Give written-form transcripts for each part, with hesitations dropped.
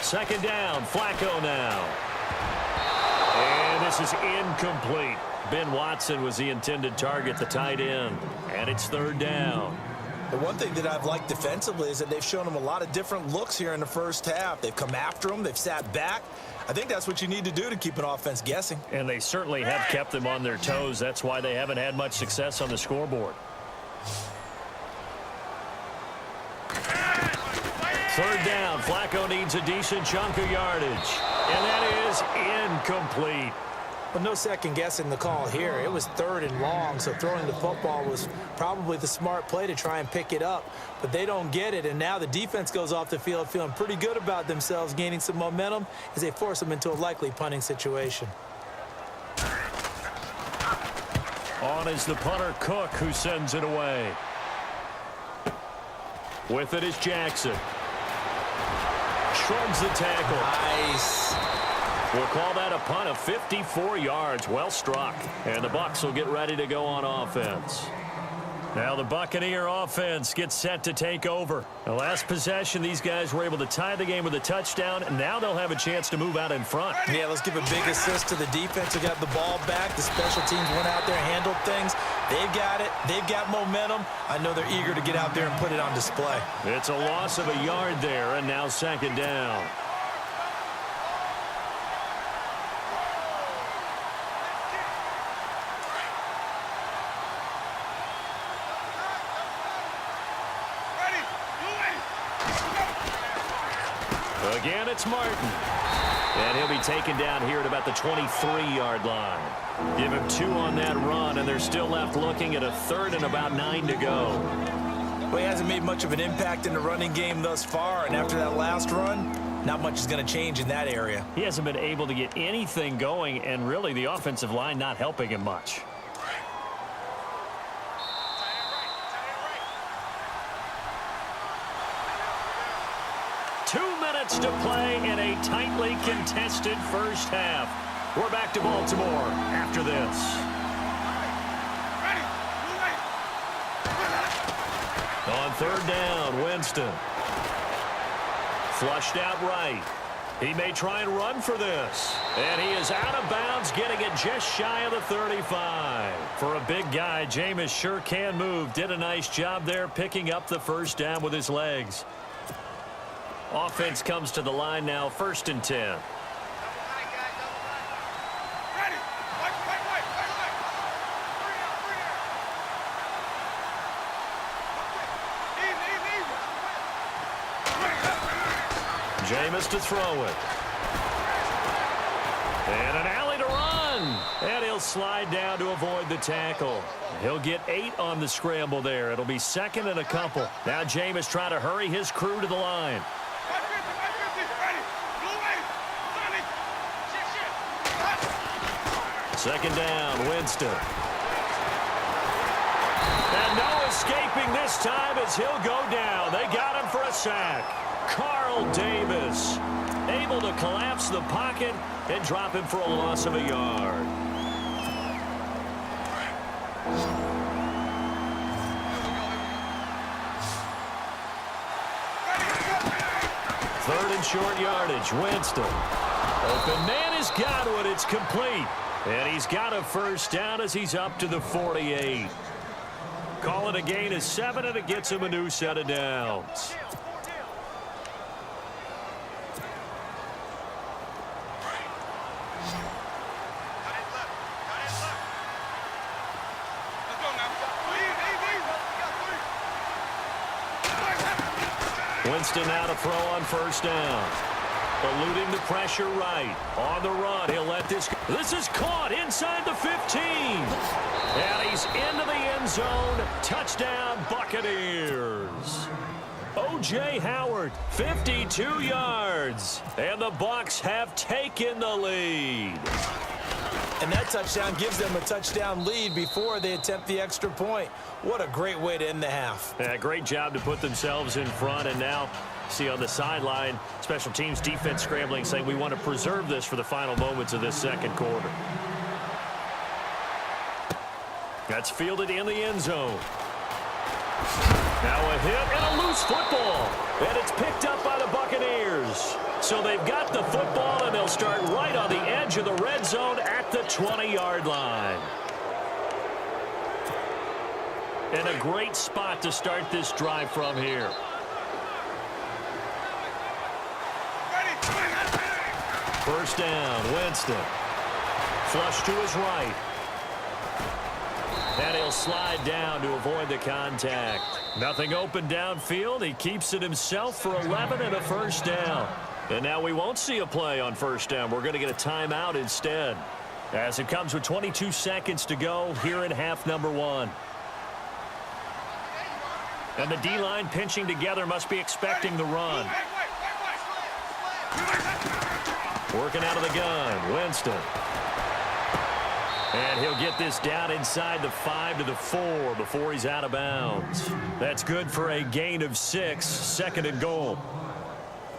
Second down, Flacco now. And this is incomplete. Ben Watson was the intended target, the tight end. And it's third down. The one thing that I've liked defensively is that they've shown them a lot of different looks here in the first half. They've come after them. They've sat back. I think that's what you need to do to keep an offense guessing. And they certainly have kept them on their toes. That's why they haven't had much success on the scoreboard. Third down, Flacco needs a decent chunk of yardage. And that is incomplete. But no second guessing the call here. It was third and long, so throwing the football was probably the smart play to try and pick it up. But they don't get it, and now the defense goes off the field feeling pretty good about themselves, gaining some momentum as they force them into a likely punting situation. On is the punter, Cook, who sends it away. With it is Jackson. Shrugs the tackle. Nice. We'll call that a punt of 54 yards. Well struck. And the Bucs will get ready to go on offense. Now the Buccaneer offense gets set to take over. The last possession, these guys were able to tie the game with a touchdown, and now they'll have a chance to move out in front. Yeah, let's give a big assist to the defense who got the ball back. The special teams went out there, handled things. They've got it. They've got momentum. I know they're eager to get out there and put it on display. It's a loss of a yard there, and now second down. Again, it's Martin. And he'll be taken down here at about the 23-yard line. Give him 2 on that run, and they're still left looking at a third and about 9 to go. Well, he hasn't made much of an impact in the running game thus far, and after that last run, not much is going to change in that area. He hasn't been able to get anything going, and really the offensive line not helping him much. To play in a tightly contested first half. We're back to Baltimore after this. On third down, Winston. Flushed out right. He may try and run for this. And he is out of bounds, getting it just shy of the 35. For a big guy, Jameis sure can move. Did a nice job there picking up the first down with his legs. Offense comes to the line now, 1st and 10. Jameis to throw it. And an alley to run. And he'll slide down to avoid the tackle. He'll get 8 on the scramble there. It'll be second and a couple. Now Jameis trying to hurry his crew to the line. Second down, Winston. And no escaping this time as he'll go down. They got him for a sack. Carl Davis able to collapse the pocket and drop him for a loss of a yard. Third and short yardage, Winston. Open man has got it. It's complete. And he's got a first down as he's up to the 48. Call it a gain of 7, and it gets him a new set of downs. Winston now to throw on first down. Eluding the pressure right. On the run, he'll let this go. This is caught inside the 15. And he's into the end zone. Touchdown, Buccaneers. O.J. Howard, 52 yards. And the Bucs have taken the lead. And that touchdown gives them a touchdown lead before they attempt the extra point. What a great way to end the half. Yeah, great job to put themselves in front. And now, see on the sideline, special teams defense scrambling, saying we want to preserve this for the final moments of this second quarter. That's fielded in the end zone. Now a hit and a loose football. And it's picked up by the Buccaneers. scores. So they've got the football, and they'll start right on the edge of the red zone at the 20-yard line. And a great spot to start this drive from here. First down, Winston. Flush to his right. And he'll slide down to avoid the contact. Nothing open downfield. He keeps it himself for 11 and a first down. And now we won't see a play on first down. We're going to get a timeout instead, as it comes with 22 seconds to go here in half number one. And the D-line pinching together, must be expecting the run. Working out of the gun, Winston. And he'll get this down inside the 5 to the 4 before he's out of bounds. That's good for a gain of 6, second and goal.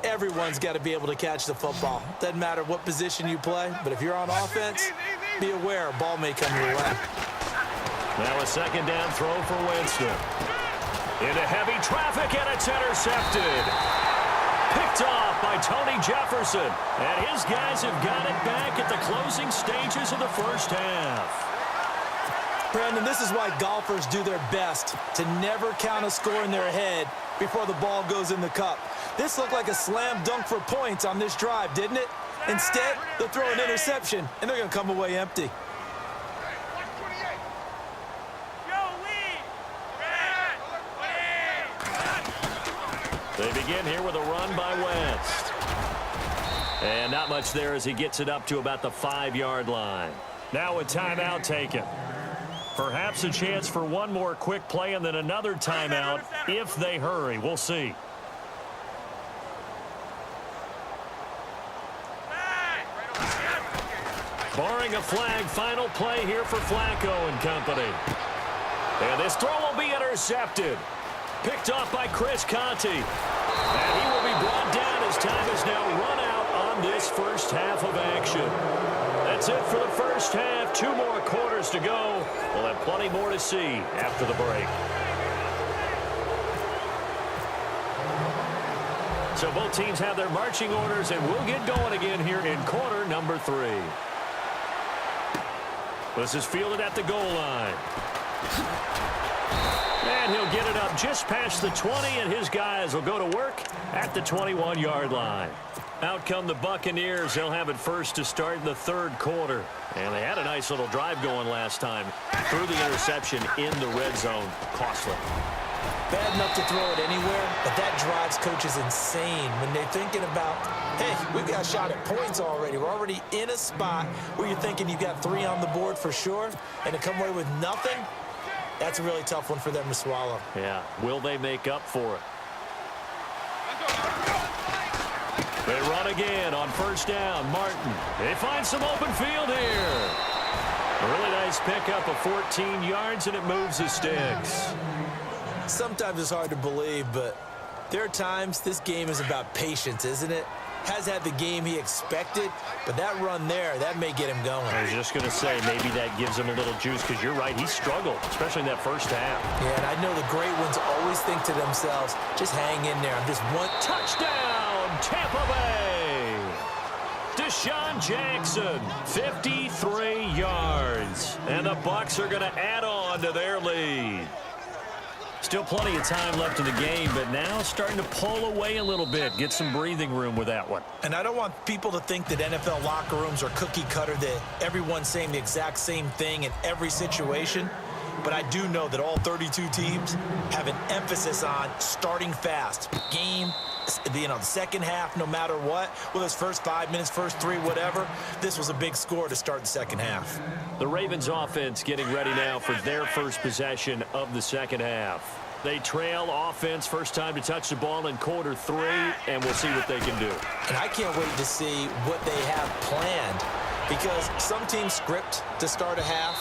Everyone's got to be able to catch the football. Doesn't matter what position you play, but if you're on offense, be aware a ball may come your way. Now a second down throw for Winston. Into heavy traffic, and it's intercepted. Picked off by Tony Jefferson. And his guys have got it back at the closing stages of the first half. Brandon, this is why golfers do their best to never count a score in their head before the ball goes in the cup. This looked like a slam dunk for points on this drive, didn't it? Instead, they'll throw an interception, and they're going to come away empty. They begin here with a run by West. And not much there as he gets it up to about the 5-yard line. Now a timeout taken. Perhaps a chance for one more quick play and then another timeout if they hurry. We'll see. Barring a flag, final play here for Flacco and company. And this throw will be intercepted. Picked off by Chris Conte. And he will be brought down as time is now run out on this first half of action. That's it for the first half. 2 more quarters to go. We'll have plenty more to see after the break. So both teams have their marching orders, and we'll get going again here in quarter number 3. This is fielded at the goal line. And he'll get it up just past the 20, and his guys will go to work at the 21-yard line. Out come the Buccaneers. They'll have it first to start in the third quarter. And they had a nice little drive going last time. Threw the interception in the red zone. Costly. Bad enough to throw it anywhere, but that drives coaches insane when they're thinking about, hey, we've got a shot at points already. We're already in a spot where you're thinking you've got 3 on the board for sure, and to come away with nothing, that's a really tough one for them to swallow. Yeah. Will they make up for it? They run again on first down. Martin. They find some open field here. A really nice pickup of 14 yards, and it moves the sticks. Sometimes it's hard to believe, but there are times this game is about patience, isn't it? Has had the game he expected, but that run there, that may get him going. I was just going to say, maybe that gives him a little juice, because you're right, he struggled, especially in that first half. Yeah, and I know the great ones always think to themselves, just hang in there. I'm just one touchdown, Tampa Bay. Deshaun Jackson, 53 yards. And the Bucs are going to add on to their lead. Still plenty of time left in the game, but now starting to pull away a little bit. Get some breathing room with that one. And I don't want people to think that NFL locker rooms are cookie cutter, that everyone's saying the exact same thing in every situation. But I do know that all 32 teams have an emphasis on starting fast. Game, the second half, no matter what, whether it's first 5 minutes, first 3, whatever, this was a big score to start the second half. The Ravens offense getting ready now for their first possession of the second half. They trail offense, first time to touch the ball in quarter 3, and we'll see what they can do. And I can't wait to see what they have planned, because some teams script to start a half.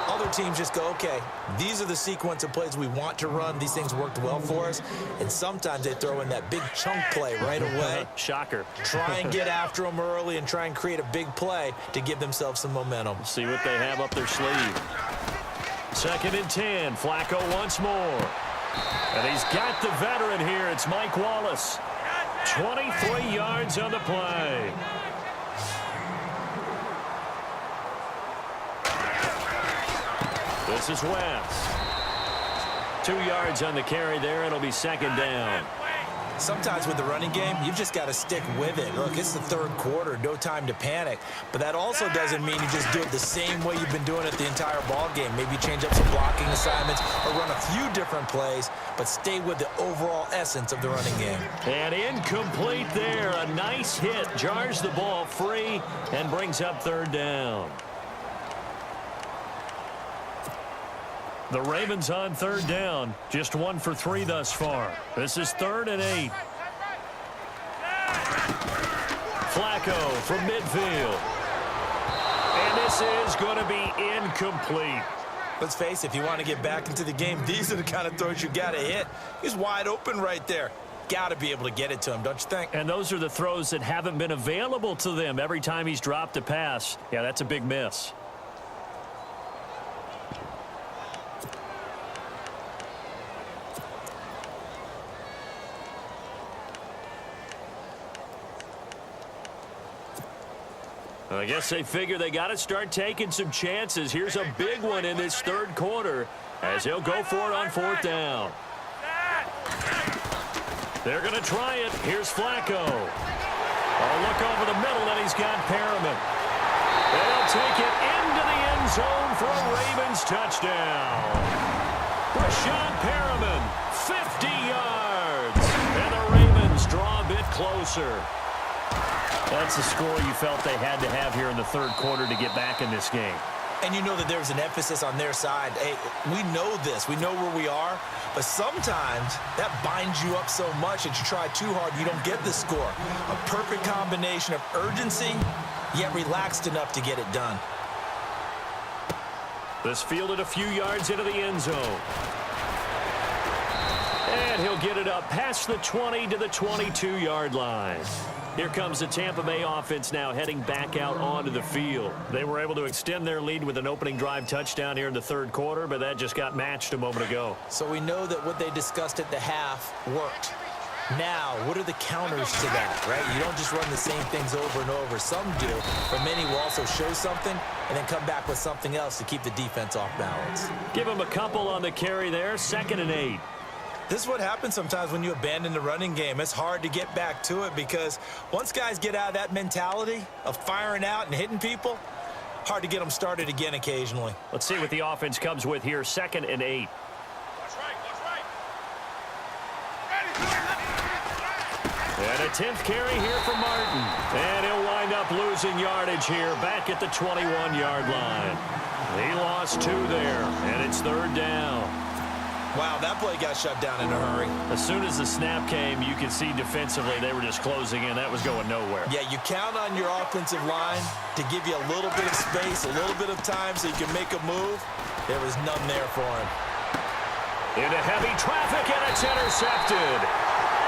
Other teams just go, okay, these are the sequence of plays we want to run. These things worked well for us. And sometimes they throw in that big chunk play right away. Shocker. Try and get after them early and try and create a big play to give themselves some momentum. See what they have up their sleeve. 2nd and 10. Flacco once more. And he's got the veteran here. It's Mike Wallace. 23 yards on the play. This is West. 2 yards on the carry there. It'll be second down. Sometimes with the running game, you've just got to stick with it. Look, it's the third quarter, no time to panic. But that also doesn't mean you just do it the same way you've been doing it the entire ball game. Maybe change up some blocking assignments or run a few different plays, but stay with the overall essence of the running game. And incomplete there. A nice hit. Jars the ball free and brings up third down. The Ravens on third down. Just 1 for 3 thus far. This is 3rd and 8. Flacco from midfield. And this is going to be incomplete. Let's face it, if you want to get back into the game, these are the kind of throws you got to hit. He's wide open right there. Got to be able to get it to him, don't you think? And those are the throws that haven't been available to them every time he's dropped a pass. Yeah, that's a big miss. I guess they figure they got to start taking some chances. Here's a big one in this third quarter as he'll go for it on 4th down. They're going to try it. Here's Flacco. Oh, look over the middle, and he's got Perriman. They'll take it into the end zone for a Ravens touchdown. Rashawn Perriman, 50 yards. And the Ravens draw a bit closer. That's the score you felt they had to have here in the third quarter to get back in this game. And you know that there's an emphasis on their side. Hey, we know this. We know where we are. But sometimes that binds you up so much that you try too hard, you don't get the score. A perfect combination of urgency, yet relaxed enough to get it done. This fielded a few yards into the end zone. And he'll get it up past the 20 to the 22-yard line. Here comes the Tampa Bay offense now heading back out onto the field. They were able to extend their lead with an opening drive touchdown here in the third quarter, but that just got matched a moment ago. So we know that what they discussed at the half worked. Now, what are the counters to that, right? You don't just run the same things over and over. Some do, but many will also show something and then come back with something else to keep the defense off balance. Give them a couple on the carry there, 2nd and 8. This is what happens sometimes when you abandon the running game. It's hard to get back to it because once guys get out of that mentality of firing out and hitting people, hard to get them started again occasionally. Let's see what the offense comes with here, 2nd and 8. And a 10th carry here for Martin. And he'll wind up losing yardage here back at the 21-yard line. He lost 2 there, and it's 3rd down. Wow, that play got shut down in a hurry. As soon as the snap came, you could see defensively they were just closing in. That was going nowhere. Yeah, you count on your offensive line to give you a little bit of space, a little bit of time so you can make a move. There was none there for him. Into heavy traffic, and it's intercepted.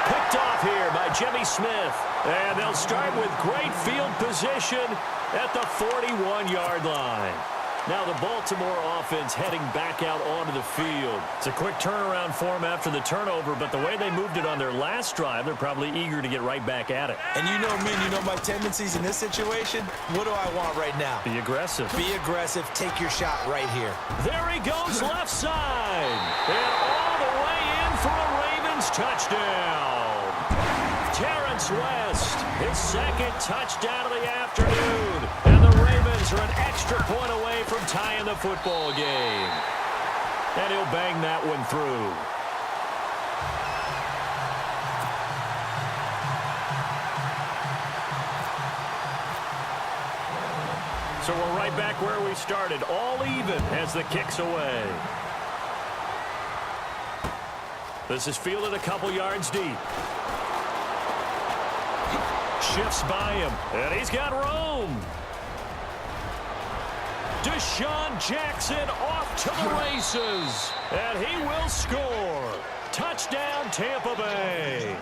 Picked off here by Jimmy Smith. And they'll start with great field position at the 41-yard line. Now the Baltimore offense heading back out onto the field. It's a quick turnaround for them after the turnover, but the way they moved it on their last drive, they're probably eager to get right back at it. And you know me, and you know my tendencies in this situation. What do I want right now? Be aggressive. Be aggressive. Take your shot right here. There he goes left side. And all the way in for a Ravens touchdown. Terrence West, his 2nd touchdown of the afternoon. And the Ravens are an extra point away from tying the football game. And he'll bang that one through. So we're right back where we started, all even as the kick's away. This is fielded a couple yards deep. Shifts by him, and he's got room. Deshaun Jackson off to the races, and he will score. Touchdown, Tampa Bay.